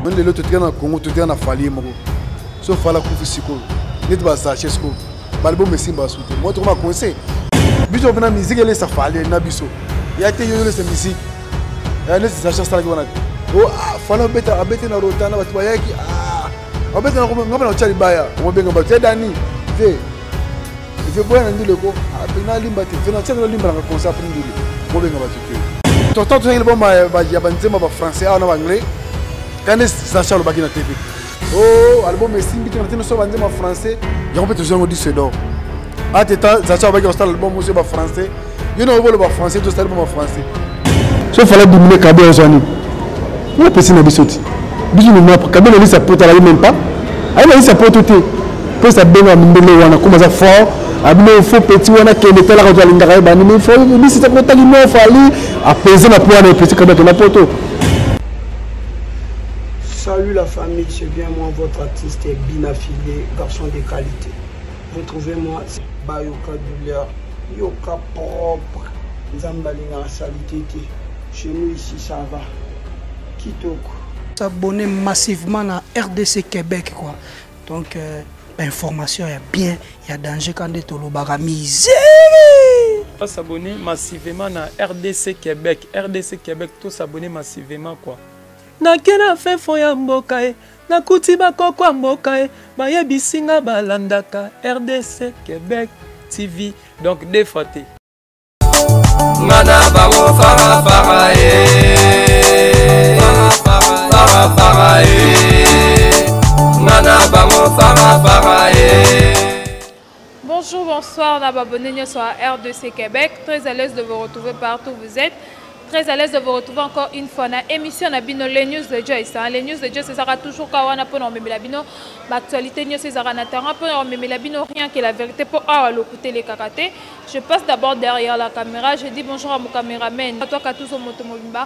On est là tout dans Congo, tout dans Fali moko. Sauf Fala kufi siko. Net ba sache siko. Balbo me simba soute. Moi tout ma conseil. Biso bana musique elle ça Fali na biso. Ya te yo cette musique. Ya net sache ça ki wana. Oh Fala beta abete na rotana batu bayaki. Abete na ngaba na chali baya. Mo benga ba te dani. Ve. Ve boya ndile ko. Abina limba te. Ve na tshela limba na concert pour ndile. Mo benga ba tuke. Toto to ngile ba ya banzema ba français na ba anglais. Quand Sacha le bagage na TV. Oh, album est simple, tu as so banzema français. Ya on peut toujours dire c'est d'or. Ah teta Sacha ba ki l'album monsieur ba français. You know le ba français tout l'album ba français. So fallait diminuer Kabe Ozani. On peut na bisoti. Bisu no map Kabe no lisa porte la même pas. Aí na lisa porte tout. Pour ça benga mbele wana comme ça fort. Abino faux petit wana kende tala ka linga ka ba ni fo ni c'est ko tali no fali apaiser na poids na petit Kabe na poto. Salut la famille, c'est bien moi, votre artiste est bien affilié, garçon de qualité. Retrouvez-moi, Bayoka douleur, Yoka propre, Zambalinga salité. Chez nous ici ça va. Kitoko. S'abonner massivement à RDC Québec quoi. Donc l'information est bien, il y a danger quand on est au misère. S'abonner massivement à RDC Québec. RDC Québec, tout s'abonner massivement quoi. Nakena fe foya mboka e nakuti bakoko ya mboka e bayebisinga balandaka RDC Québec TV donc défaté ngana bango fara fara e fara fara e ngana bango fara fara e. Bonjour, bonsoir, on a abonné sur RDC Québec, très à l'aise de vous retrouver partout où vous êtes. Très à l'aise de vous retrouver encore une fois dans l'émission les news de Joyce. Les news de Joyce, c'est toujours quand on a pour nous labino. L'actualité news c'est Zara Natara pour nous labino rien que la vérité pour l'écouter les karaté. Je passe d'abord derrière la caméra. Je dis bonjour à mon caméraman. À toi Katuso Motomobimba.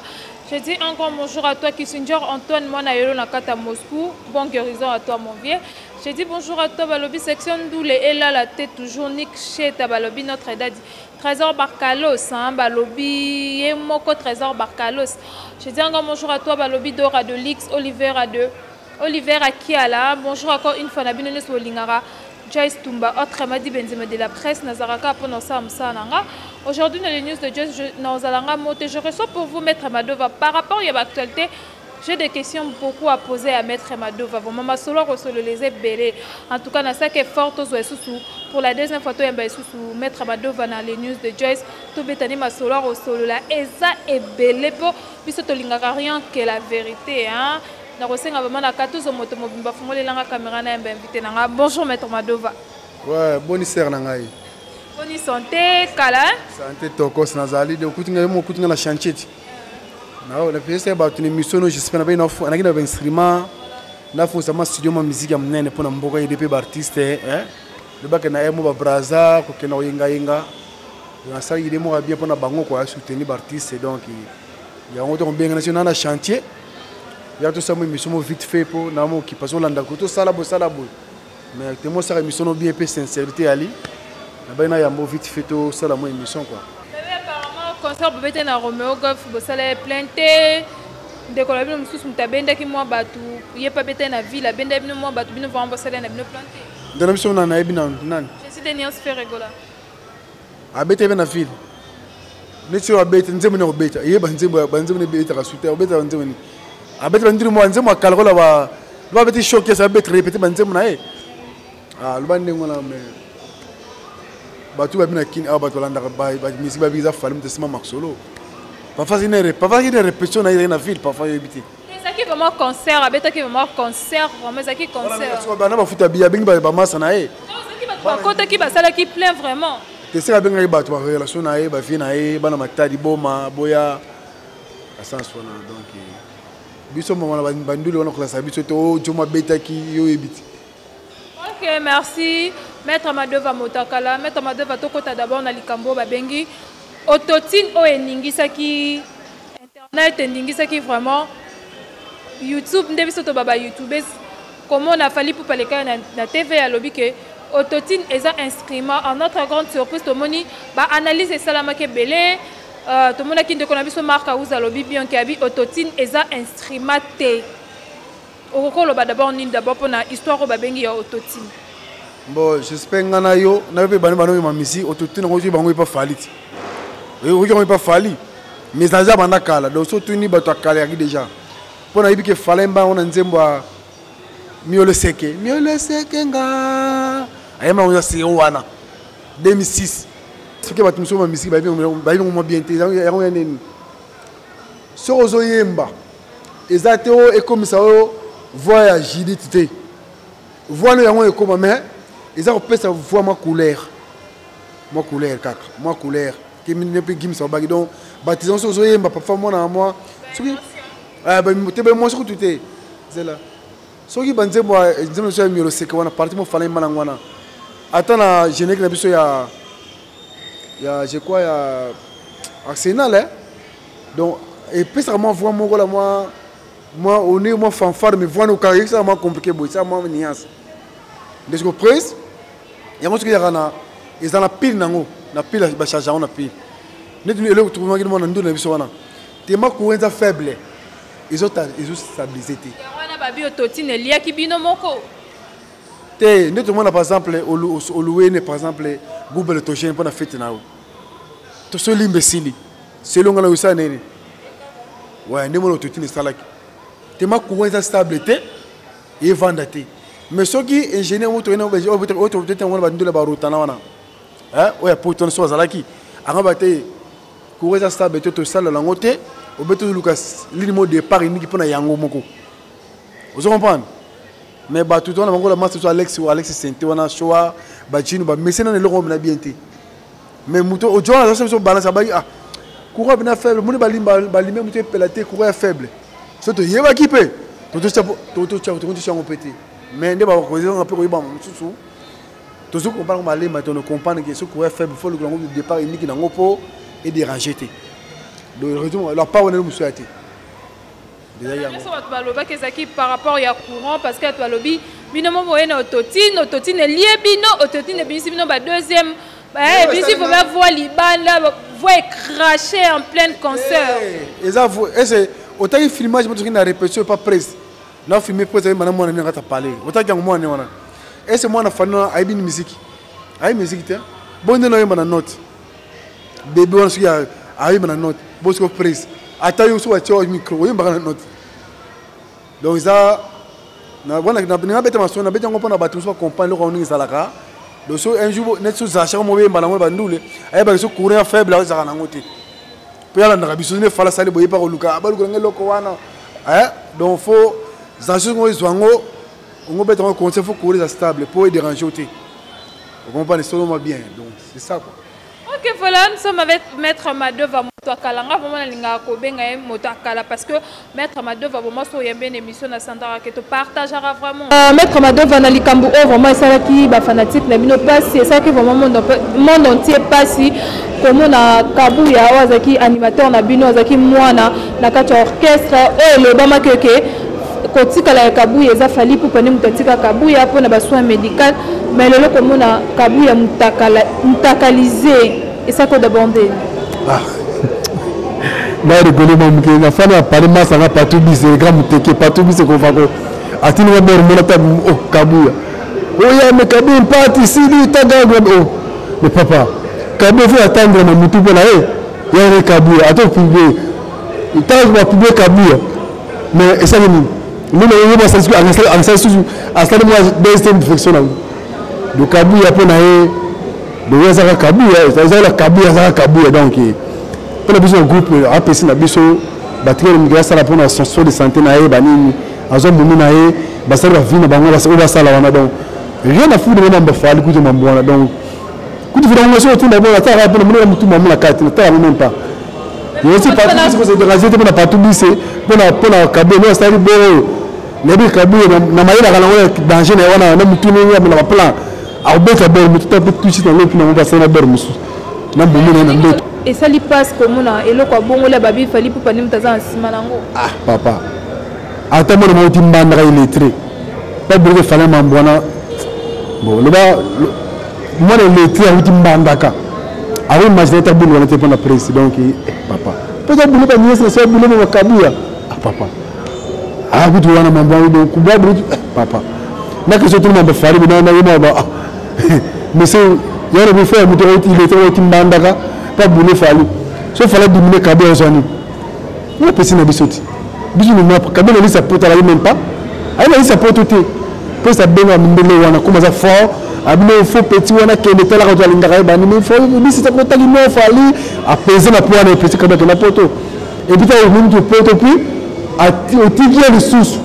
Je dis encore bonjour à toi Kissinger Antoine Monaïlo Nakata Moscou. Bon guérison à toi mon vieux. Je dis bonjour à toi Balobi section Doule et là la tête toujours Nick chez Tabalobi notre dadi. Trésor Barcalos, hein, Balobi et Moko Trésor Barcalos. Je dis encore bonjour à toi Balobi Dora de Lix, Oliver Akiala. Bonjour encore une fois Nabino sur Lingara. Joyce Tumba, autre Madi Benzema de la presse, Nazaraka pour nos Samsananga. Aujourd'hui dans les news de Joyce, je reçois pour vous Maître Madova par rapport à l'actualité. J'ai des questions beaucoup à poser à Maître Madova. Maman solo reçoit les ébélés. En tout cas, ça qui est fort pour la deuxième fois, Maître Madova dans les news de Joyce. Tout bétani ma solo reçoit là. Et ça est belé pour puisque tu n'as rien que la vérité. Hein. Bonjour Maître Madova. Ouais, bonne sœur nangai. Bonne santé, Kala. Santé tokos nazali de kutinga mo kutinga na chantier. Non, la pièce est battue mission j'espère bien on a un instrument na faut sama studio ma musique am nene pour na mboka idp artiste hein le bac na emo ba braza ko kena yinga na ça il est mo bien pour na bango ko soutenir artiste donc il y a on bien national na chantier il y a tout ça mission vite fait pour na mo qui passe landa ko tout ça la bo mais tellement ça mission bien peu sincérité ali na ba na yambo vite fait tout ça la mo émission quoi. Concert bébé na Romeo Golf bosala planté de kolabino mususu mutabenda ki mwa batu ye pa bete na ville benda bino mwa batu bino vamba bosala na bino planté de la mission na ebina nan je suis Daniel Sferegola abete na ville neti abete nzemu na obeta ye banzemu ne beta ka suite obeta banzemu ni abete bandiri mo nzemu akalola ba beti choquer ça bete répéter banzemu na le bande ngona mais batu babina kin abatu landa ba musique ba biza falum de sima maxolo parfois il y a répétition na ville parfois éviter ça qui vraiment concert abeta qui vraiment concert vraiment ça qui concert so ba na ba futa biya bingi ba masa na ça qui ba côté qui ba sala qui plein vraiment te sera bingi ba tu relation na ba fi na bana matadi boma boya asans wana donc biso mo na banduli wana classe biso to joma beta ki yo ebiti. OK, merci. Maître Madova Motakala, Maître Madova Tokota d'abord na likambo babengi autotune o eningisaki internet eningisaki vraiment YouTube ndebiso to baba YouTubers comment on a fallu pour parler na TV à lobby que autotune est un instrument en notre grande surprise to moni ba analyse salama ke belé to mona ki ndeko na biso marka uza lobby bien ke abi autotune est un instrument té okoloba d'abord nini d'abord pour na histoire babengi ya autotune. Bon, j'espère ngana yo na pe bana bana ma misi autotune ngo bango pas falit. Oui, pas fali. Mais ça já bana kala. Donc surtout ni bato kalaaki déjà. Pour na ibike falemba on nzembo miole seke nga. Ayema on se wana 2006. Ce que bato ma misi ba mo bien te ya neni. So ozoyemba. Ezateo et comme ça voyage d'identité. Voilà yango e comme mais ils ont fait ça voix ma couleur kaka ma couleur qui me peut gim ça bagi donc baptisation so zoyemba papa moi na moi soki ah ba te ba moi so tout est c'est là soki banze moi nzembo so mi roseka wana parti mo fala imana ngwana atana générique na biso ya je crois ya Arsenal hein donc et puis ça moi voix mon là moi on est moi fanfare mais voix no carré ça m'a compliqué boy ça moi nuance des go presse il y a un truc qui est dans la pile nango na pile ba charger on a pile net le trouver ngi mona ndo na biso wana te ma kuenza faible ils ont stabilisé te wana babi ototine lia kibino moko te net mona par exemple oluwene par exemple google to jeune pour na fête nao to so limbesili selon ngala usa nene ouais ndemo ototine salaki te ma kuenza stabilité et vendate. Mais ceux qui ingénieurs moto ena auto peut-être on va ndule ba rotana wana hein ouais pour ton so zalaki anga bate kuweza stable to sala la ngote au beto Lucas l'imo départ ni pona yango moko vous comprenez mais ba tout on a la master Alex Sente wana choa ba jinu ba mesena ne lo na bien té mais moto au jour ça balance ba ah courant bien faible moni ba limé moto pelaté courant faible surtout yeba ki pe to pété mais ne va pas causer un peu comme ça tout ce qu'on parle mal mais on ne comprend que ce qu'on fait il faut le grand départ unique dans ngopo et déranger té donc raison la pas on est nous souhaiter déjà il y a ça va baloba que ça qui par rapport il y a courant parce que toi lobby binomo moyenne autotine lié bino autotine bino ba deuxième et puis il faut même voir libanda voir cracher en plein concert et ça c'est autant il filmage mais tu na répétition pas presse na filmer presque mana mwana nga ta parler otaki ngo mwana wana ese mwana fana aibi ni musique te bonne no yema na note bébé on suya aibi na note bosko presse ata yo so acho micro yemba na note donc ça na wana na beta maso na beta ngo pona batu so comprendre ko ni salaka donc so un jour net so za chaka mo yemba na mo bandule aiba so courant faible za na ngote pe ala na biso ne fala sale boye pa ko luka abaluka ngeloko wana donc faut ça chose qu'on zoango on peut être en conseil faut courir stable pour déranger au thé vous comprenez seulement bien donc c'est ça quoi ok voilà nous sommes avec maître Madova moto kalanga vraiment linga ko benga moto kala parce que maître Madova vraiment so yembe une émission na Sandara que tu partagera vraiment maître Madova na likambo vraiment ça qui ba fanatique na bino passe c'est ça qui vraiment monde entier passe comme na Kabuya wazaki animateur na bino wazaki mwana na kati orchestre le bama keke kotika la Kabuya za fali pour pene mutatika Kabuya pour na ba soins médical mais lelo comme na Kabuya mutakalisé et ça ko d'abonder ah na rigolo mamke na fana parler masa na patubi c'est grand muteke patubi c'est qu'on va ko atini wa ber mona tab oh Kabuya oh ya me Kabuya parti si li tagago oh mais papa Kabuya faut attendre na mutu pour la ya ne Kabuya attends publier il t'a va publier Kabuya mais ça nous ne pas ça en ça sous à ça moi deuxième direction donc Kabuya pour na de ça Kabuya ça la Kabuya donc pour le besoin groupe APC na biso battre migration ça la pour na sanction de santé na banini azo mumi na ba ça va vina bango ba ça la wana donc rien à foutre même ba fali kuto mambona donc kuto vira ngo so tunda bona ta pour le mutu mamu na kati na ta même pas yo aussi pas tout ce que c'est de pour pas tout bisser pour na Kabuya ça bon lebi Kabuya na maila kala ngo danger na wana na mutu ni na plan a obeka ber mutu ta tout de suite na lepi na ngo ça na ber musu na bomu na ndo et ça lui passe comme on et le quoi bon la babi fali pour pas nimtaza nsima nango ah papa ata mo mo timbanda ka illettré pas brûler fallait mambona bon le ba mo le lettré a timbanda ka a oui imaginer ta boule on était pour la presse donc papa peut-être boule pas nier c'est boule mo Kabuya ah papa ah kutu wana mambo donc kuba papa na que surtout mambo fali bina na yima ba monsieur yaro bi fait muto il était au timbandaka pas boulé fali so fallait dominer Kabé ozani on peut na bisoti bisu ni map Kabé ne sa porte là même pas elle sa porte tout pour ça benga mbele wana comme ça fort abino faut petit wana kende tala ko tala ngaka ba ni faut bisi ta ko tali no fali apaiser na pour na petit Kabé na poto et puis tu as une poto puis au ticket de sous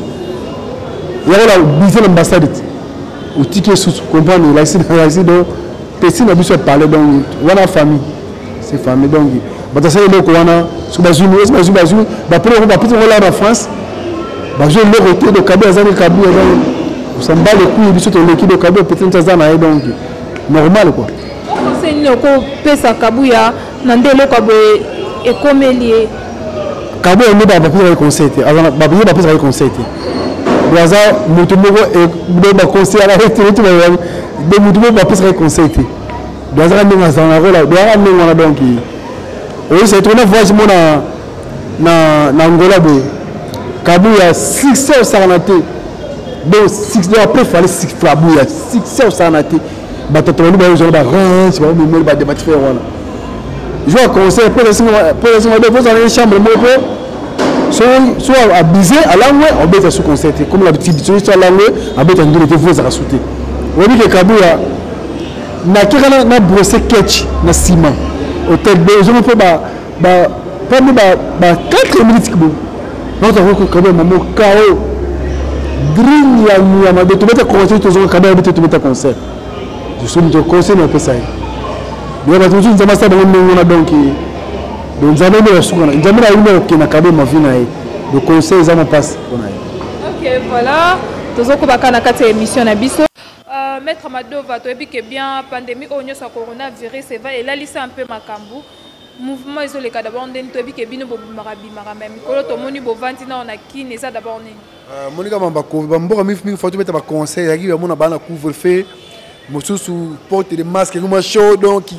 il y a la bise l'ambassade au ticket sous comprendre là ici donc petit na biso parler donc wana famille c'est famille donc bah ça c'est donc wana sur bazuni bah pour on va peut-être là en France bah je le retour de Kabé azani Kabé on s'en bat les couilles biso to l'équipe de Kabé peut-être ça na donc normal quoi c'est une ko pesa Kabuya nandelo Kabé et comme lié Kabé on est dans le conseil avant bah bien pas le conseil Braza mutumogo et de conseil à la retraite de mutumogo pas le conseil Braza ndinga zana rola doa ndinga donc oui c'est une voyage na Angola be Kabuya 6 heures sanate donc 6 heures après fallait 6 Kabuya 6 heures sanate ba totoni ba zo ba range ba me ba débat faire wana je vais conseiller pour les de vous dans une chambre moko soit abusé à l'angle on peut sous conseil comme l'habitude soit à l'angle on peut ndire te vous à sauter on dit que Kabuya na kira na brosser ketch na ciment hôtel B je me peux ba 4 minutes que bon notre roko Kabé maman KO green ya ma de te mettre conseil to zo Kabé te mettre conseil je suis de conseil un peu ça bien ba toujours nzama ça on a donc nzama le sukana nzama la une qui na Kabé ma vie na de conseil ça me passe OK voilà tozo ko bakana kati émission na biso Maître Madova to ebi que bien pandémie onyo sa coronavirus va et là lisa un peu makambu mouvement ils ont les cas d'abord ndeni to ebi que bino bo marabi même kolo to moni bo vanti na on a kine ça d'abord ni monika mamba ko mboka mi faut te mettre ba conseil yaki ba mona bana couvre-feu mosusu porte de masque comme chaud donc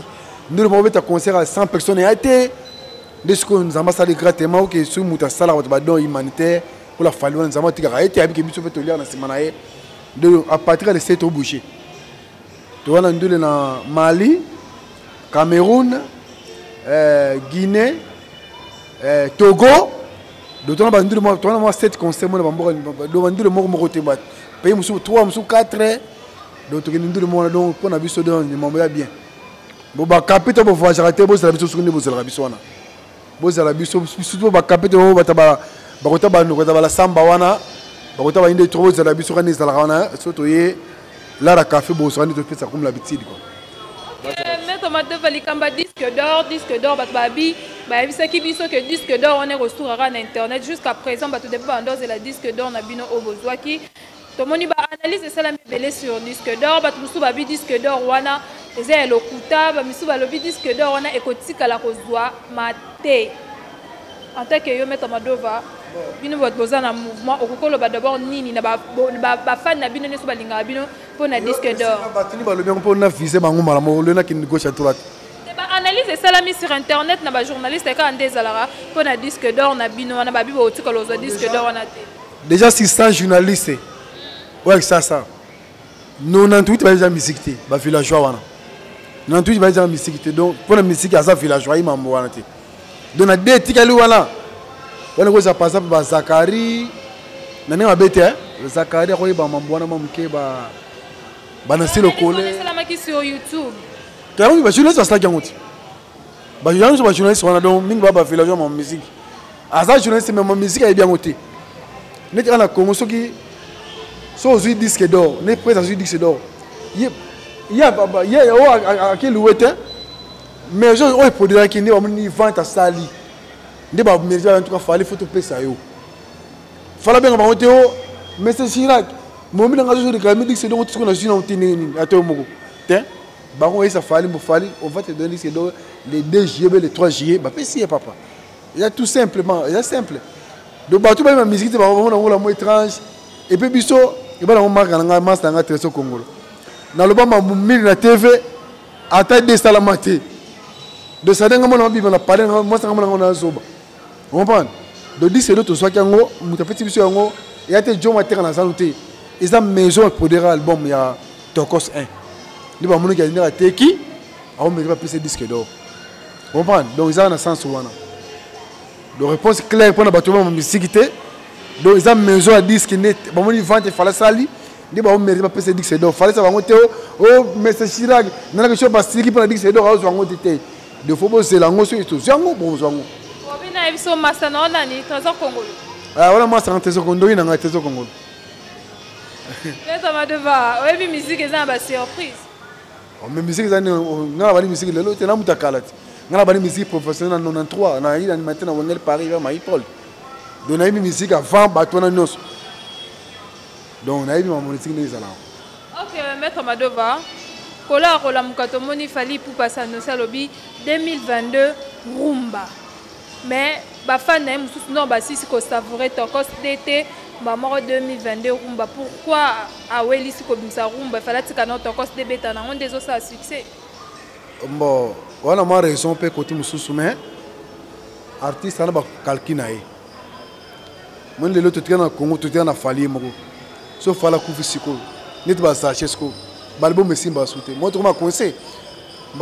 nous le mettre conseil à 100 personnes et a été de ce que nous ambassade gratuitement que sur muta sala ba don humanitaire pour la fallu nous avons tika a été avec biso fait lire na semana e de à partir de 7 au boucher to wana ndule na Mali Cameroun Guinée Togo d'autant ba ndule mo to wana mo 7 conseils mo ba do ndule mo mo côté ba pays musu 3 musu 4 donc to ndule mo donc pour na biso don mo bien bo ba capita bo voyage te bo sala biso sukuni bo sala biso wana bo sala biso surtout ba capita bo ba kota ba no kota ba la samba wana ba kota ba inde trop sala biso kana sala wana surtout ye la la café bo sala to fait ça comme l'habitude quoi Maître Madova likamba disque d'or babi ça qui biso que disque d'or on est retour à internet jusqu'à présent ba to depuis endose la disque d'or na bino obozwaki to moni ba analyse ça la belé sur disque d'or ba tout babi disque d'or wana eza lokuta ba misu ba lobi disque d'or wana ekotika la kozwa maté en tant que yo Maître Madova bino bot bozana mouvement okokolo ba d'abord nini na ba fan na bino neso balinga bino pour na disque d'or batini ba lobi pour na viser bango mala mo le na ki gauche à droite ba analyse ça la mis sur internet na ba journaliste ka ndezalara pour na disque d'or na bino na ba bibo otika lozo disque d'or na te déjà 600 journalistes ouais ça 98 ba déjà musique te ba villageois wana 98 ba déjà musique te donc pour la musique à ça villageois ima mo wana te donc na deux tikali wana wana ko ça passe ba Zakari nani mabete Zakari ko ba mambo wana mamke ba na silo kole c'est la maki sur YouTube tu ba journaliste ça gangote ba journaliste wana donc mingi ba villageois ma musique asa journaliste mais ma musique est bien ngote ne tu na Congo soki so ozui disque d'or ne presse ozui disque d'or il y a quel ouete mais je on produire qui ne va ni vente à sali ne ba mériter en tout cas fallait photo pesa yo fallait bien ba oteo mais c'est Chirac mo mi nga zo de calme disque d'or tout ce qu'on a vu dans tini ato moko te ba ko ça fallait on va te donner disque d'or les 2 juillet le 3 juillet ba pesi papa il y a tout simplement il y a simple donc ba tout ba ma musique ba on la mo étrange et puis biso et ba on marque nga master nga treso Congo na loba ma mili na TV ata de salamate de ça nga mo na bi na parler moi ça nga na zoba on comprend de dire c'est d'autres soit kango muta petit biso yango Il y a des gens qui ont été ils ont maison pour produire l'album, il y a Tokos 1. Ils ont dit à Teki, on ne peut pas passer disque d'or. Vous comprenez? Donc ils ont un sens. La réponse claire pour la musique. Donc ils ont maison à disque net. Ils vendent des falas sali. Ils ont mérité pas passer disque d'or. Fallait savoir que oh mais c'est Chirac. Il y a quelque chose parce que pour la disque d'or, ils ont été. De faut c'est la ngoso et tout. Zango bon zango. Obina biso masana nani trésor congolais. Ah voilà moi c'est un trésor congolais dans un trésor congolais. Mais ça m'a devant. Oui musique c'est une surprise. Mais musique c'est na bali musique lelo tena mutakalati. Na bali musique professionnelle en 93 na il animateur na Wangel Paris vers Maïpol. Donc na musique avant batona nos. Donc na ma musique les ala. OK, maître Madova. Kola kola mukato moni fali pour passer no salobi 2022 rumba. Mais ba fan na mususu non ba sisi ko savourer tokos d'été maman 2022 rumba. Pourquoi aweli si ko bimsa rumba fala tika no tokos de beta na onde zo sa succès. Bon, voilà ma raison peut côté mususu mais artiste ana ba kalkinae. Mon le loto tika na Congo to tika na fali moko. So fala ku fisiko. Net ba sa chesko. Balbo Messimba souté. Moi, je conseille.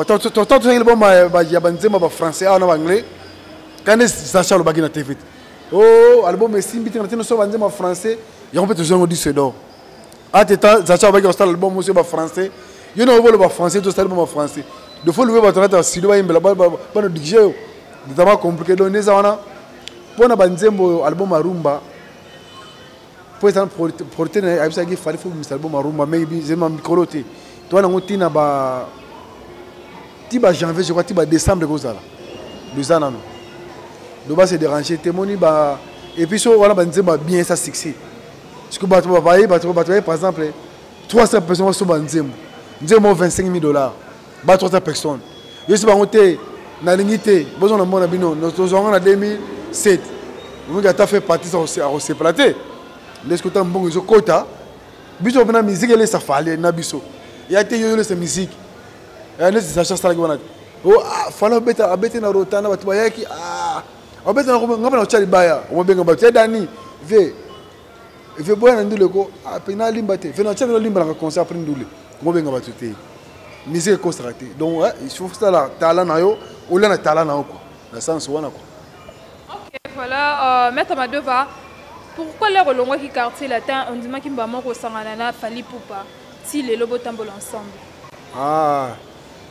Tant que l'album est français, en anglais, quand ils achètent le bagage na TV. Oh, album Messimba, ils sont français. Ils ont fait toujours dit c'est d'or. À tes temps, ils achètent le bagage l'album aussi français. Ils ont le français, tout l'album français. De fois, le web a si le web est un DJ. C'est vraiment compliqué. Donc, nous avons pour un album Rumba. Pour exemple, porter un album qui fallait faire un album Rumba, mais c'est un micro. Toi, on a un ba janvier, je crois, tiba décembre comme ça. 2 ans. Donc, c'est dérangé. Et puis, on a bien ça succès. Parce que par exemple, 300 personnes sont en Nzembo. Nzembo 25 000 $. 300 personnes. Je sais pas, on est dans l'unité. Nous sommes en 2007. Nous avons fait partie de ce platé. Les côtés en bon, ils ont quota. Biso na musique elle ça fallait na biso. Il y a été yo cette musique. Et ne ça ça ça oh fallait beta na rotana batu bayaki ah beta na ngaba na chali baya. On benga batu dani ve boya ndule ko apena limbate. Ve na chali limba na concert après ndule. On benga batu te. Musique constaté. Donc il faut ça là talent na yo, ou là na talent na quoi. Dans sens wana quoi. OK, voilà maître Madova. Pourquoi les relongos qui quartier latin on dit que maman resangana fali poupa si les lobos tambolent ensemble. Ah,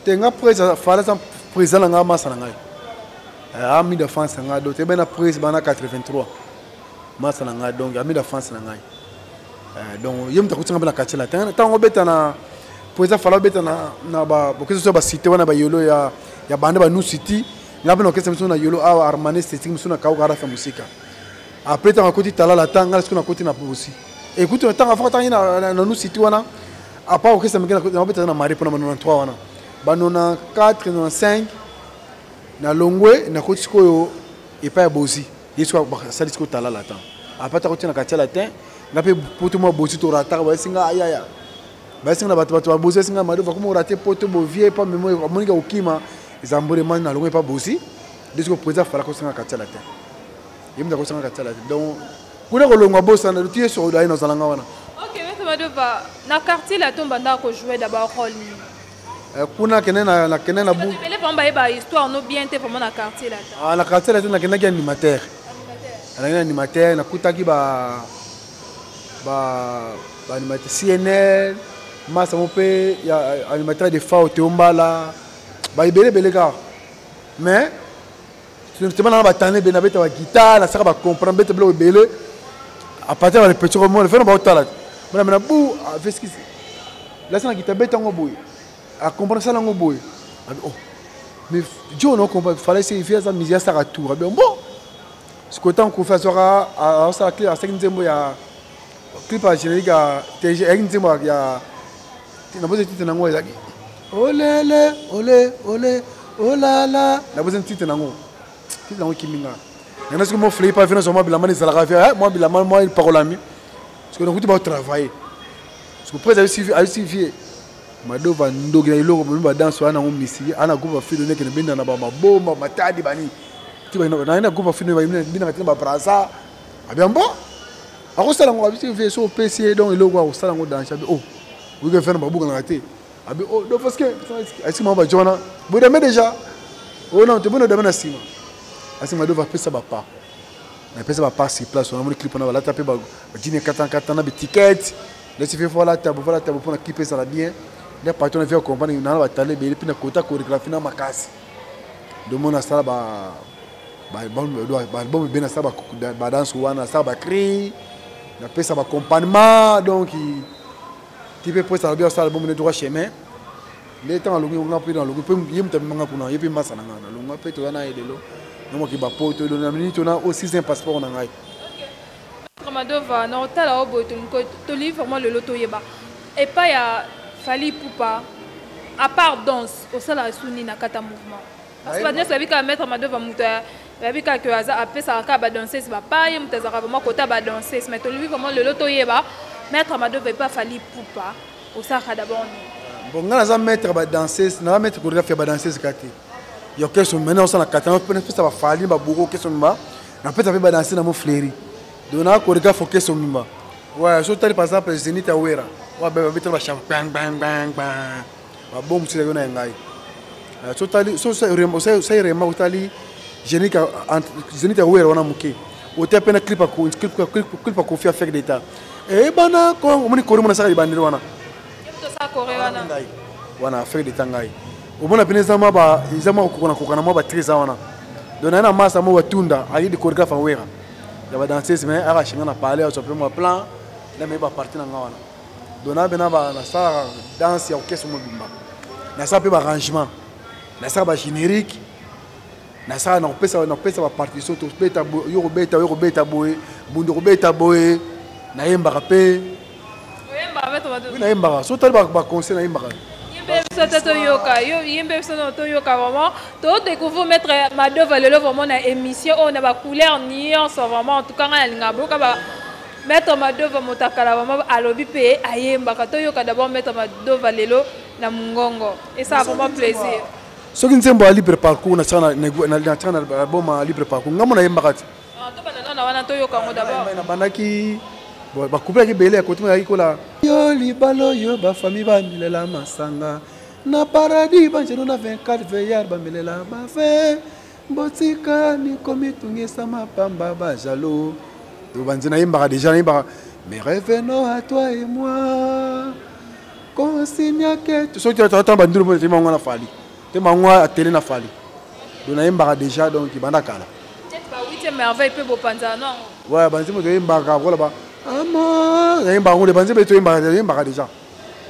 tenga président fala sans président nga masa ngai. Ami de France nga do te bena président bana 83. Masa ngai donc ami de France ngai. Donc yem ta kutsanga bana quartier latin tango beta na président fala beta na ba bokeso so ba cité wana ba yolo ya bande ba nous city nga bena okesa msuna yolo a armane esthétique msuna ka ukara fa musika. Après, tu as côté Tala la tanga, ce qu'on a côté na aussi. Écoute, tu as fait na nous situe wana. Après, ok, ça me gagne na côté na mari pour na 93 wana. Ba 94, 95 na Longwe na côté ko et pas bosi. Yesu ça dit ko Tala la tanga. Après, tu as côté na quartier latin, na pe poto mo bosi to rata ba singa ayaya. Ba singa ba to bosi singa mari va comme rater poto bo vie pas mémoire monika okima, ezambole man na Longwe pas bosi. Dit ko président fala ko singa quartier latin. Donc, on a le boss en outil sur la dans la wana. OK, mais Madova, na quartier la tombe banda ko jouer d'abord rôle. Kuna kenena na kenena bu. Les femmes ba histoire no bien te vraiment na quartier là. Ah na quartier là na kenena animateur. Animateur na kutaki ba animateur CNL, massa mon pe ya animateur de Fao Teombala. Ba ibele belega. Mais tu te demandes à battre ben avec ta guitare, la ça va comprendre bête bleu belé. À partir de petits romans, le fait on va au talent. Madame na bou avec ce qui là c'est la guitare bête en boy. À comprendre ça en boy. Oh. Mais Dieu non comprend fallait c'est faire ça musique ça à tout. Bon. Ce que tant qu'on fait sera à ça clip à 5e mois ya clip à générique à TG mois ya na besoin titre nango ezaki. Olé olé olé oh là là. Na besoin titre nango. Qu'est-ce que tu as dit? Moi, je pas venir moi, moi, il parle à moi. Parce que nous avons travaillé. Parce que après, j'ai suivi. Madova, Ndogi, il a dansé à un missi, à un groupe de filles qui ont été dans bombe, Matadi Bani. Tu vas dans un groupe de filles qui ont été dans Brasa. Ah bien bon? ako sala ngo abisi ve so PC donc elo kwa sala ngo dans chabe oh vous que faire babuka na raté abi oh donc parce que asi ma ba jona vous demandez déjà oh non tu me demande asima asima doit faire ça ba pas na pesa ba pas sur place on a mon clip on va la taper ba dîner 4 na bi ticket laissez faire voilà table pour na clipper ça la bien les patrons vient comprendre na ba taler be puis na kota chorégraphie na makasi de mon sala ba bon bien ça ba danse wana ça ba cri na pesa ba accompagnement donc tu peux poser ça bien ça bon droit chemin les temps longi on a pris dans le groupe yim tam manga kuna yepi masa na ngana longa pe to na edelo no ki ba poto do na minute on a aussi un passeport na ngai Ramadova na otala obo to livre vraiment le loto yeba et pas ya Fally Ipupa à part danse au sala suni na kata mouvement parce que badnes la bika mettre Ramadova muta la bika que aza apé ça ka ba danser c'est pas yim tazara vraiment kota ba danser mais to livre vraiment le loto yeba mettre Ramadova et pas Fally Ipupa au sala d'abord bon ngana za mettre ba danser na mettre chorégraphie ba danser kati yo question maintenant on na kata on peut ça va Fally ba boko question ba na peut ça ba danser na mo fléri dona chorégraphe faut question mimba ouais so tali par exemple Zenith Awera wa ba mettre ba cham bang bang bang bang ba bom si le na ngai so tali so ça rema utali Zenith Awera wana muke o te pena clip a confier avec d'état et bana ko on ni korimo na saka ibandiro wana wana affaire de tangai obona pineza maba izama kokona maba 3 ans wana dona na masa mo watunda ali de chorégraphe Awera ya ba danseuse mais ara shinga na parler sur premier plan na me ba partie na ngawana dona bena ba na sa danse ya orchestre mo bimba na sa pe ba arrangement na sa ba générique na sa na pesa ba partition to beta yo beta boy bundo beta boy na yemba pe na yemba so tali ba conseil na yemba yembe so to yoka vraiment to découvrir mettre Madova lelo vraiment na émission on a ba couleur nuance vraiment en tout cas na linga boka ba mettre Madova motakala vraiment alobi pe ayemba ka to yoka d'abord mettre Madova lelo na mungongo et ça a vraiment plaisir so ki nzembo libre parcours na sana na album libre parcours ngamo na yemba kati to bana na wana to yoka ngo d'abord na bandaki ba couple ki belé côté mo yikola yo libalo yo ba famille ba milela masanga na paradis ba jeno na 24 veillard ba milela ba fe botika ni komi tungisa mapamba ba jalo to banzina yimba déjà yimba mais revenons à toi et moi consigne que tu so tu attends ba nduru mo te mangwa na Fally te mangwa a télé na Fally dona yimba déjà donc banda kala peut-être ba 8e merveille pe bo panza non ouais banzimo to yimba ka voilà ba ama yimba ngule banzimo to yimba déjà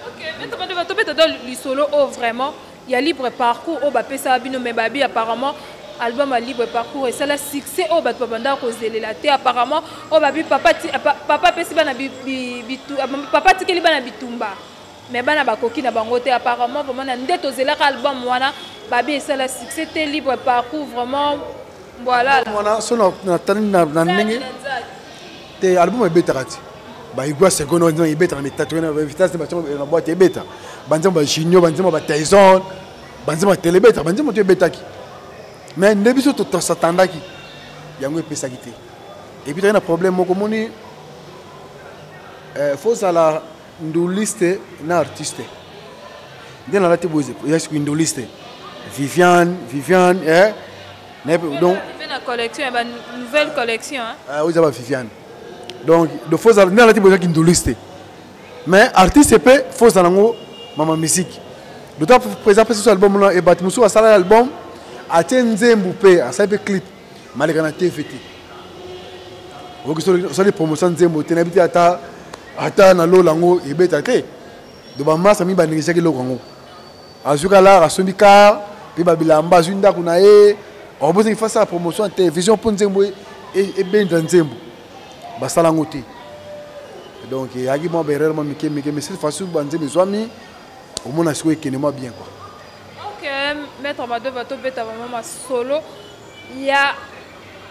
OK mais tu vas tomber dans le solo oh vraiment il y a libre parcours oh ba pesa bino me babi apparemment album à libre parcours et ça la succès oh ba banda ko zelela te apparemment oh babi papa pesi bana papa tikeli bana bitumba mais bana bakoki na bango te apparemment vraiment na ndeto zela album wana babi ça la succès te libre parcours vraiment voilà wana so na tani na ndenge te album e betarati ba igwa secondo ndio e betara metatu na vitesse ba na boîte e beta banzema ba junior banzema ba Tyson banzema telebeta banzema to e betaki mais ndebiso to satandaki yango e pesaki te et puis un problème moko moni faut ça la nduliste na artiste bien la te boze ya ce nduliste Viviane donc la collection ba nouvelle collection hein oui ça va Viviane donc de faux na la te boze ki nduliste mais artiste pe faux ça nango mama musique d'autant présenter ce album là et Batmusu a sala album a nzembu pe a sa pe clip malika na TVT oki so les promotion nzembu te na biti ata na lo lango e beta te do ba masa mi ba ningisa ki lo kango azuka la rasombi ka pe ba bilamba zunda kuna e o boze ki fasa promotion télévision pour nzembu e benda nzembu ba sala ngote donc yaki mo berere mo mike mais cette fois sur banzembu zwami au moins à souhaiter que moi bien quoi. OK, mettre Madova to beta vraiment solo. Il y a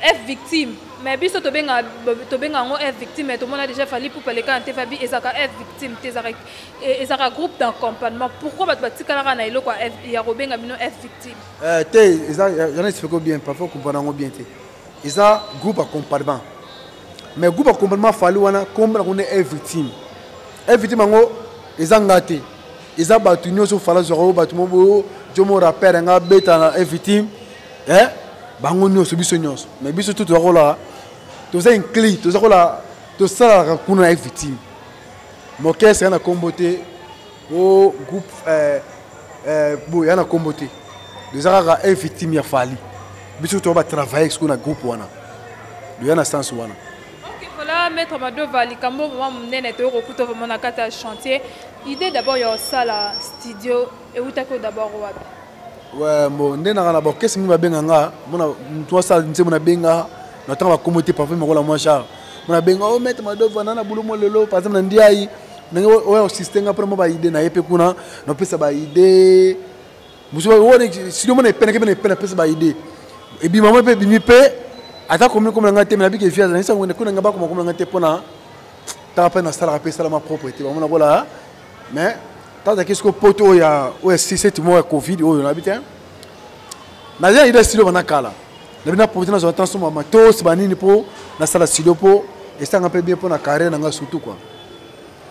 F victime. Mais biso to benga ngo F victime mais tout le monde a déjà fallu pour parler quand Fabi et Zaka F victime et Zaka groupe d'accompagnement. Pourquoi ba tikala na iloko F ya robenga bino F victime? Te ils a j'en explique bien parfois comprendre bien te. Ils a groupe accompagnement. mais groupe a complètement fallu wana comme on est victime ango ezanga te eza batu nyonso fala zoro batu mo jomo rappeur nga beta na victime bango nyonso biso nyonso mais biso tout tokola toza inclus tozakola tosala kuna victime mokese na kombote o groupe bo yana kombote dezaka victime ya fali biso to ba travailler sur na groupe wana do yana sens wana. OK, voilà maître Madova likambo mama munene to rokuto vraiment na kata chantier idée d'abord ya sala studio et utako d'abord wapi. Ouais bon ndena na ba kesi mi ba benga nga mona mtu sala nse mona benga na tanga ba kombote parfait mo la moins cher mona benga o maître Madova na bulumo lelo par exemple na ndiai nange o système après mo ba idée na yepe kuna no pesa ba idée muso wone si do mona pena pesa ba idée et puis maman peut bimi pe ata comme ngate na biki fiaza nisa ngone kuna ngaba comme ngate pona ta pa na sala pesa la ma propriété maman bola mais tant qu'est-ce que poto ya o 6-7 mois covid o na bitin na ya ida silo bana kala na bina propriété na zo attention mama tos banini po na sala silo po et ça ngape bien po na carrière na nga surtout quoi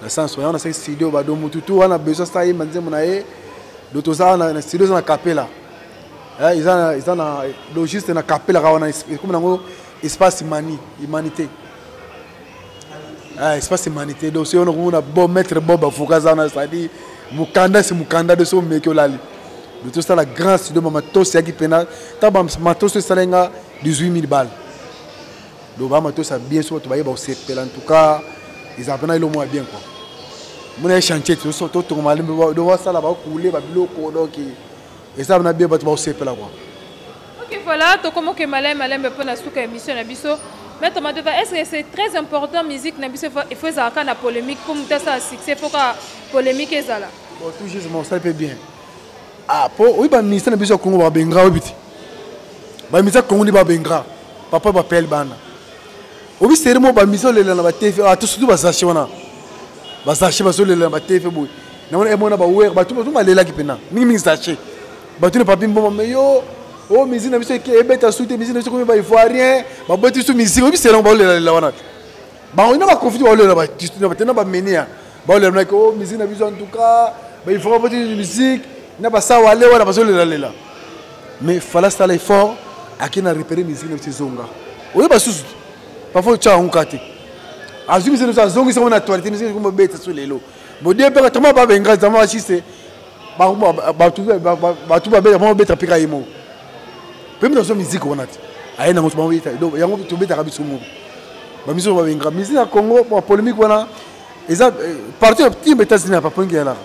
na sens on a ce studio ba do mututu wana besoin ça y manze mona e do to ça na studio na capella ils ont na logiste na capella wana comme nango espace humanité espace humanité donc si on a bon mettre bob fokaza na ça dit mukanda de so meki olali de tout ça la grand studio matos ya ki pena taba matos salenga 18000 balles donc ba matos ça bien sûr to ba yeba sepela en tout cas ils apprennent le moins bien quoi mon chantier tout ça tout mal de voir ça là ba couler ba biloko donc et ça on a bien ba to sepela quoi. OK, voilà to comme que malem pour na suka émission na biso maître Madova est-ce que c'est très important musique na biso il faut ça kana polémique pour monter ça succès faut ka polémique ezala bon tout juste mon ça peut bien ah pour oui ba ministre na biso Congo ba bengra obiti ba ministre Congo ni ba bengra papa ba pel bana obi seremo ba miso lela na ba TV a tout surtout ba sache wana ba sache ba so lela ba TV boy na wana emona ba wer ba tout ba lela ki pena mingi sache ba tout ne pas bimbo mais yo oh musique na biso ke ebeta soute musique na biso comme ba ivoirien ba boti sou musique obi seremo ba lela wana ba on na ba conflit ba lela ba tu na tena ba menia ba lela na ko musique na biso en tout cas ba il faut boti musique na ba sa wale wana ba so lela mais fallait ça l'effort akina repérer musique na biso zonga oyo ba susu parfois tu as un kati azumi c'est nous azongi c'est une actualité musique comme bête sur les lots bon dia peka tama ba benga tama chiste ba tu ba bête peka yimo même dans son musique on a aina ngo tuma bête donc yango tu bête rabi sumu ba musique ba benga musique na Congo pour polémique wana eza parti petit États-Unis pas point là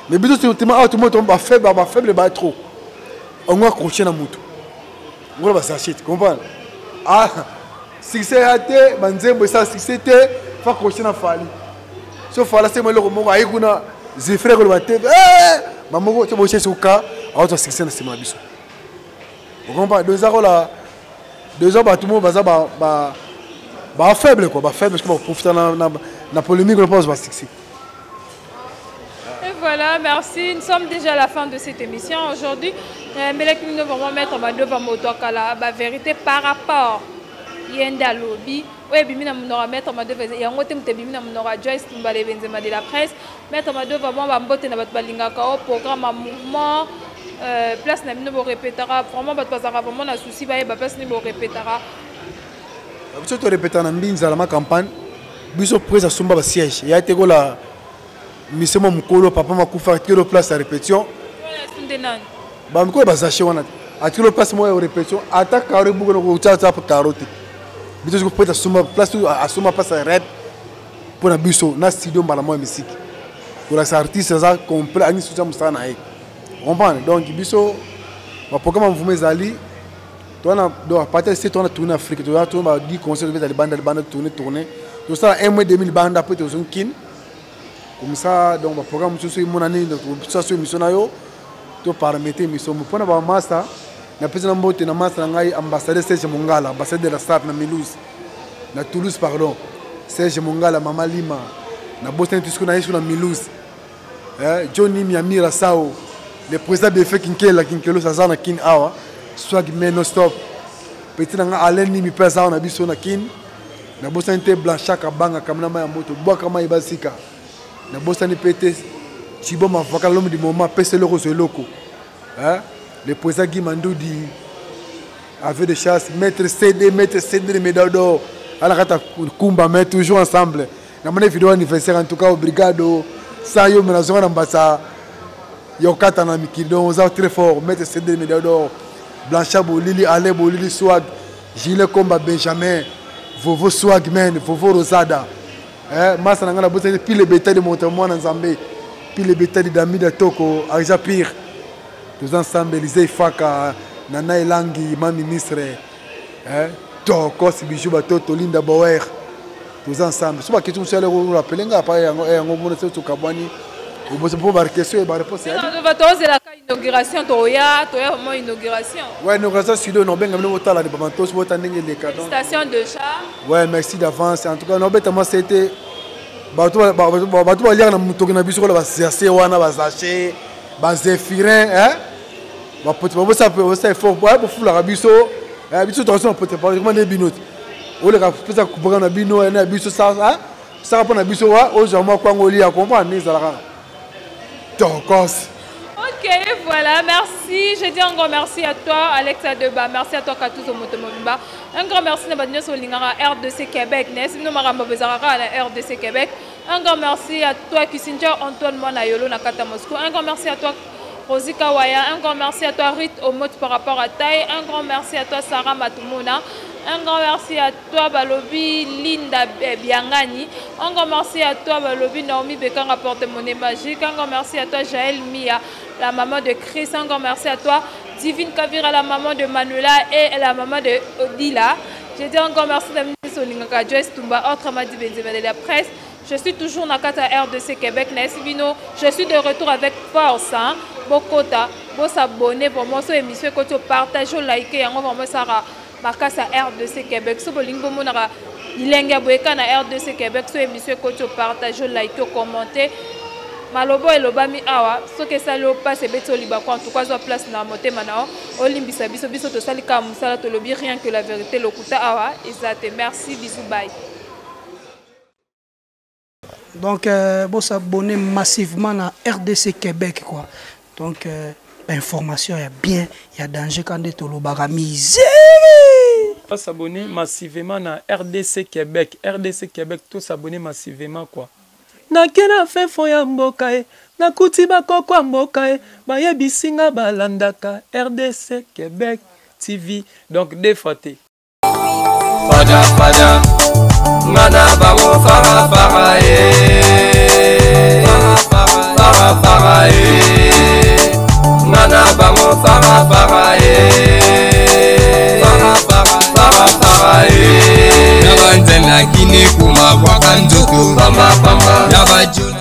mais biso c'est tellement tout le monde ba faible ba trop on va accrocher na mutu on va s'acheter tu comprends ah succès até banzembo ça succès té fa crocher na fali so fala c'est moi le moko ayi kuna zifre ko ba TV mamoko to bo chez suka auto succès na sima biso vous comprenez deux ans là deux ans ba tout le monde ba faible quoi ba faible parce que ba profiter na polémique je pense ba succès. Et voilà, merci. Nous sommes déjà à la fin de cette émission aujourd'hui. Mais nous devons vraiment mettre Madova Motokala la vérité par rapport Yenda Lobby. Oui, bimina munora mettre Madova yango temte bimina munora Joyce Tumbale Benzema de la presse. Mettre Madova vraiment mbote na batba lingaka au programme mouvement place na bino bo répétera vraiment batba zara vraiment na souci ba place ni bo répétera. Biso to répétera na mbinza la ma campagne. Biso presse asomba ba siège. Ya te ko la mission mukolo papa makufa kilo place à répétition. Ba mukolo ba zaché wana. A kilo place mo répétition attaque carré bugo ko tata carotte. Biso ko presse asomba place asomba place à rap pour na biso na studio mbala mo musique. Pour les artistes ça complet ani soutien musana ai. Comprendre donc biso ba programme mvume zali tona do à partir de tona tourner Afrique to to ba 10 concerts de bande tourner tout ça 1 mois 2000 bande après to zone kin. Comme ça, donc le programme sur mon année, ça sur mission nayo, to paramétrer mission. Pour na ba master, na président mbote na master ngai ambassadeur Serge Mongala, ambassadeur de la SAF na Mulhouse, na Toulouse pardon, Serge Mongala, Mama Lima, na Boston Tusco na na Mulhouse, Johnny Miamira Sao, le président BF Kinkelo ça na kin awa, swag men no stop, petit na Alain Nimi pesa na biso na kin, na bosani te Blanchard Kabanga kamna ma ya moto bois kama ibasika na bosani pété Chibo mavaka l'homme du moment pèse le rose loco hein le président Guy Mandoudi avait de chasse maître CD de médaille d'or à la rata kumba mais toujours ensemble na mon vidéo anniversaire en tout cas obrigado ça yo me la zone ambassa yo kata na mikidon on très fort maître CD de médaille d'or Blanchard Bolili Ale Bolili Swag Gilles Komba Benjamin Vovo Swag man Vovo Rosada hein massa na ngana bosse pile bétail de montement na Nzambe pile bétail d'ami de Toko Aja Pire tous ensemble Elisée Faka Nana Elangi ma ministre hein Toko Sibijou Batoto Linda Bauer tous ensemble c'est pas question sur le rappeler nga pa yango mona se to kabani o bosse pour ba question et ba réponse non va toser la inauguration toya mo inauguration ouais inauguration sur no benga no tala de bamantos bota ndenge les cadeaux station de char ouais merci d'avance en tout cas no bêtement c'était bato ba lire na mutoki na biso ko ba CC wana ba sachet ba zéphirin hein ba pote ba ça peut ça fort pour fula biso biso to son pote pas comment des binotes o le ka pesa ku na bino na biso ça hein ça pour na biso wa o jamo kwa ngoli a comprendre ni zalaka tokos. Ok, voilà, merci. Je dis un grand merci à toi, Alexa Deba. Merci à toi, Katouzo Motomobimba. Un grand merci à Badinyo Solingara, RDC Québec. Nesino Maramba Bezarara à la RDC Québec. Un grand merci à toi, Kissinger Antoine Monayolo, Nakata Moscou. Un grand merci à toi, Rosika Waya. Un grand merci à toi, Ruth Omot par rapport à Taï. Un grand merci à toi, Sarah Matumuna. Un grand merci à toi, Balobi Linda Biangani. Un grand merci à toi, Balobi Naomi Bekan, rapporte monnaie magique. Un grand merci à toi, Jaël Mia, la maman de Chris. Un grand merci à toi, Divine Kavira, la maman de Manuela et la maman de Odila. Je dis encore merci à Solingaka, Joyce Tumba, autrement dit Benzema de la presse. Je suis toujours dans la RDC Québec, Nesibino. Je suis de retour avec force. Hein. Bokota, vous s'abonner pour moi, sur l'émission, que tu partages, liker, et on va Sarah. Makasa RDC Québec, so bolingo monara ilenga boeka na RDC Québec, so émission ko tu partage, like, commenter. Malobo elobami awa, so que ça le passe beto liba ko en tout cas zo place na motema na o limbisa biso biso to salika musala to lobi rien que la vérité lokuta awa ezate. Merci, bisous, bye. Donc bon s'abonner massivement à RDC Québec quoi. Donc information il y a bien, il y a danger quand tu le bagamise. S'abonner massivement à RDC Québec. RDC Québec, tous s'abonner massivement quoi. Na kena fe foya mbokae, na kutiba kokwa mbokae, ba yebisinga balandaka RDC Québec TV. Donc défaté. Fada fada, mana bango fara fara fara fara mana bango fara fara Yabanzela kine kuma wakanjoto Bamba bamba Yabajuna